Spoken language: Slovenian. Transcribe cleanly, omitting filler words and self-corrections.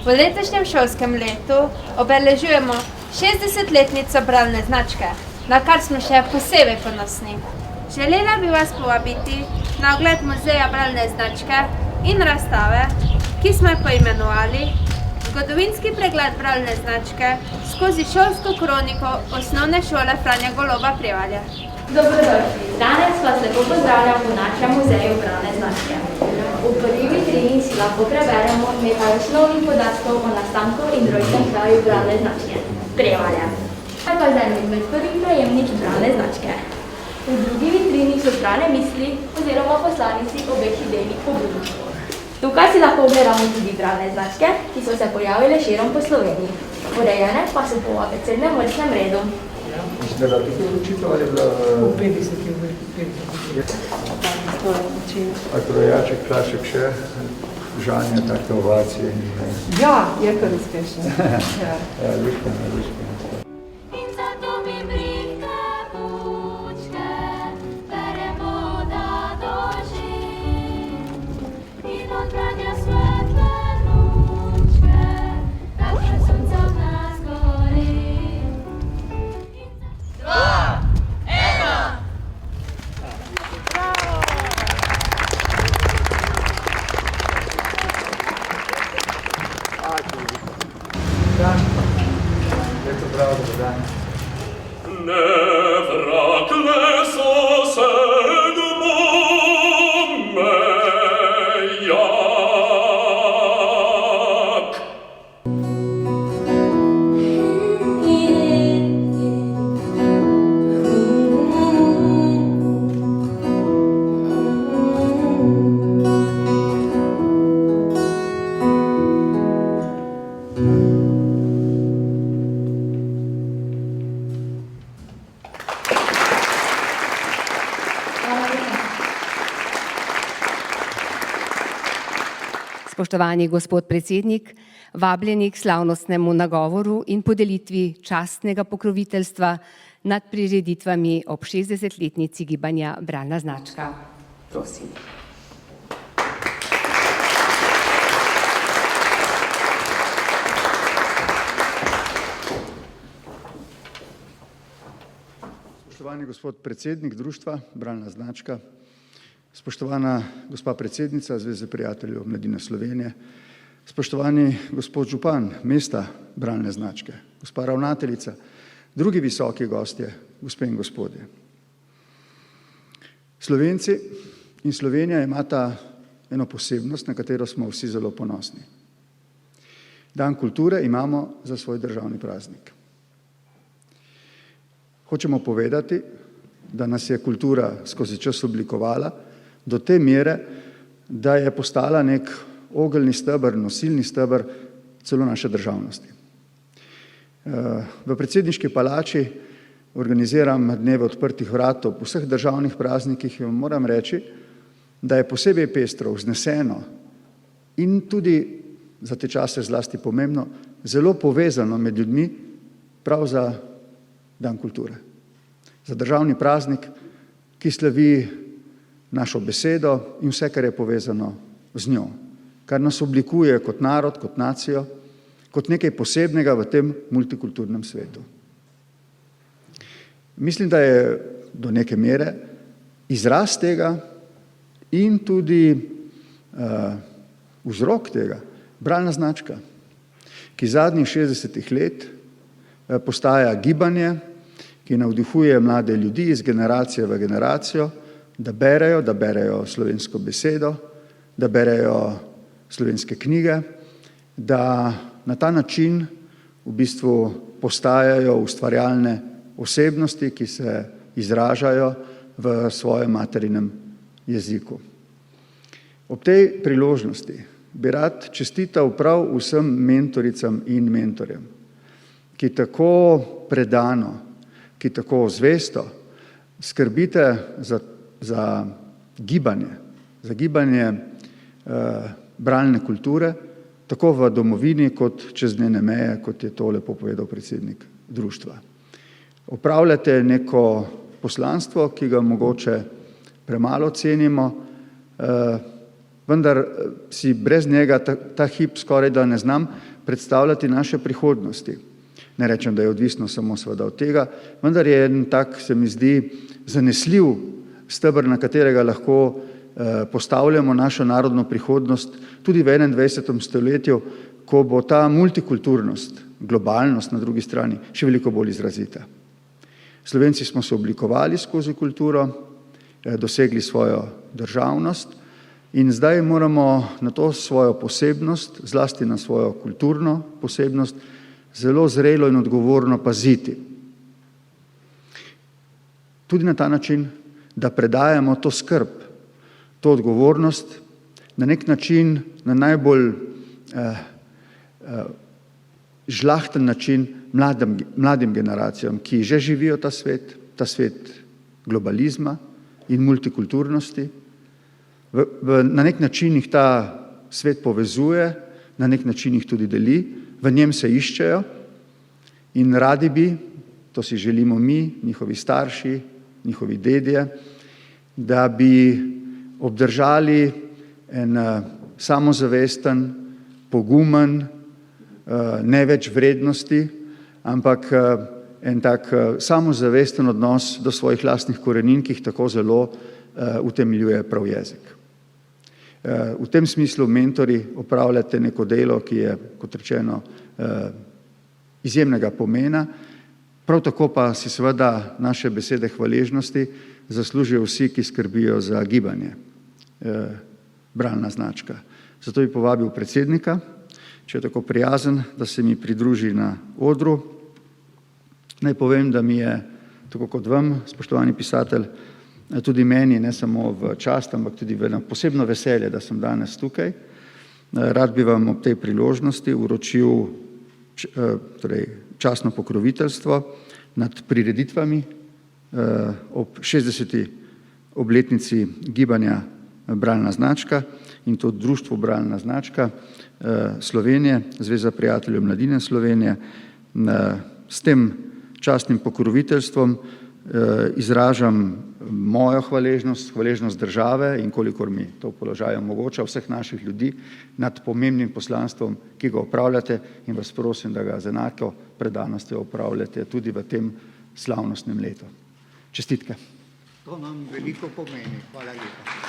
V letošnjem šolskem letu obeležujemo 60-letnico bralne značke, na kar smo še posebej ponosni. Želela bi vas povabiti na ogled muzeja bralne značke in razstave, ki smo jo poimenovali Zgodovinski pregled bralne značke skozi šolsko kroniko Osnovne šole Franja Goloba Prevalje. Dobrodošli, danes vas lepo pozdravljam v našem muzeju bralne značke. V prvi vitrini si lahko preberemo nekaj osnovnih podatkov o nastanku in rojstnem kraju bralne značke Prevalje. Pa za eno izmed prvih prejemnic bralne značke. V drugi vitrini so zbrane misli oziroma poslanici obeh idejnih pobud. Tukaj si lahko ogledamo tudi bralne značke, ki so se pojavile širom po Sloveniji. Urejene pa so po abecednem vrstnem redu. Mislim, da je bila tukaj učitev ali je bila... V 50. A krojaček, Klašek še, žanje, take ovacije. Ja, je kar uspešno. Ja, liška. Spoštovani gospod predsednik, vabljeni k slavnostnemu nagovoru in podelitvi častnega pokroviteljstva nad prireditvami ob 60-letnici gibanja Bralna značka. Prosim. Spoštovani gospod predsednik društva Bralna značka, spoštovana gospa predsednica Zveze prijateljev mladine Slovenije, spoštovani gospod župan mesta Bralne značke, gospa ravnateljica, drugi visoki gostje, gospe in gospodje. Slovenci in Slovenija imata eno posebnost, na katero smo vsi zelo ponosni. Dan kulture imamo za svoj državni praznik. Hočemo povedati, da nas je kultura skozi čas oblikovala do te mere, da je postala nek ogeljni steber, nosilni steber celo naše državnosti. V predsedniški palači organiziram dneve odprtih vrat ob vseh državnih praznikih in moram reči, da je posebej pestro, vzneseno in tudi za te čase zlasti pomembno, zelo povezano med ljudmi prav za dan kulture. Za državni praznik, ki slavi našo besedo in vse, kar je povezano z njo, kar nas oblikuje kot narod, kot nacijo, kot nekaj posebnega v tem multikulturnem svetu. Mislim, da je do neke mere izraz tega in tudi vzrok tega bralna značka, ki zadnjih 60 let postaja gibanje, ki navdihuje mlade ljudi iz generacije v generacijo, da berejo slovensko besedo, da berejo slovenske knjige, da na ta način v bistvu postajajo ustvarjalne osebnosti, ki se izražajo v svojem materinem jeziku. Ob tej priložnosti bi rad čestital prav vsem mentoricam in mentorjem, ki tako predano, ki tako zvesto skrbite za gibanje bralne kulture, tako v domovini kot čez njene meje, kot je to lepo povedal predsednik društva. Opravljate neko poslanstvo, ki ga mogoče premalo cenimo, vendar si brez njega ta hip skoraj da ne znam predstavljati naše prihodnosti. Ne rečem, da je odvisno samo seveda od tega, vendar je en tak, se mi zdi, zanesljiv steber, na katerega lahko postavljamo našo narodno prihodnost tudi v 21. stoletju, ko bo ta multikulturnost, globalnost na drugi strani še veliko bolj izrazita. Slovenci smo se oblikovali skozi kulturo, dosegli svojo državnost in zdaj moramo na to svojo posebnost, zlasti na svojo kulturno posebnost, zelo zrelo in odgovorno paziti. Tudi na ta način, da predajamo to skrb, to odgovornost na nek način, na najbolj žlahten način mladim generacijam, ki že živijo ta svet globalizma in multikulturnosti. Na nek način jih ta svet povezuje, na nek način jih tudi deli, v njem se iščejo in radi bi, to si želimo mi, njihovi starši, njihovi dedje, da bi obdržali en samozavesten, pogumen, ne več vrednosti, ampak en tak samozavesten odnos do svojih lastnih korenin, ki jih tako zelo utemeljuje prav jezik. V tem smislu mentori opravljate neko delo, ki je, kot rečeno, izjemnega pomena, prav tako pa si seveda naše besede hvaležnosti zaslužijo vsi, ki skrbijo za gibanje bralna značka. Zato bi povabil predsednika, če je tako prijazen, da se mi pridruži na odru. Naj povem, da mi je, tako kot vam, spoštovani pisatelj, tudi meni, ne samo v čast, ampak tudi v posebno veselje, da sem danes tukaj. Rad bi vam ob tej priložnosti uročil častno pokroviteljstvo nad prireditvami ob 60. obletnici gibanja Bralna značka, in to Društvo Bralna značka Slovenije, Zveza prijateljev mladine Slovenije. S tem častnim pokroviteljstvom izražam mojo hvaležnost države in kolikor mi to položaj omogoča, vseh naših ljudi nad pomembnim poslanstvom, ki ga opravljate, in vas prosim, da ga z enako predanostjo opravljate tudi v tem slavnostnem letu. Čestitke. To nam veliko pomeni. Hvala lepa.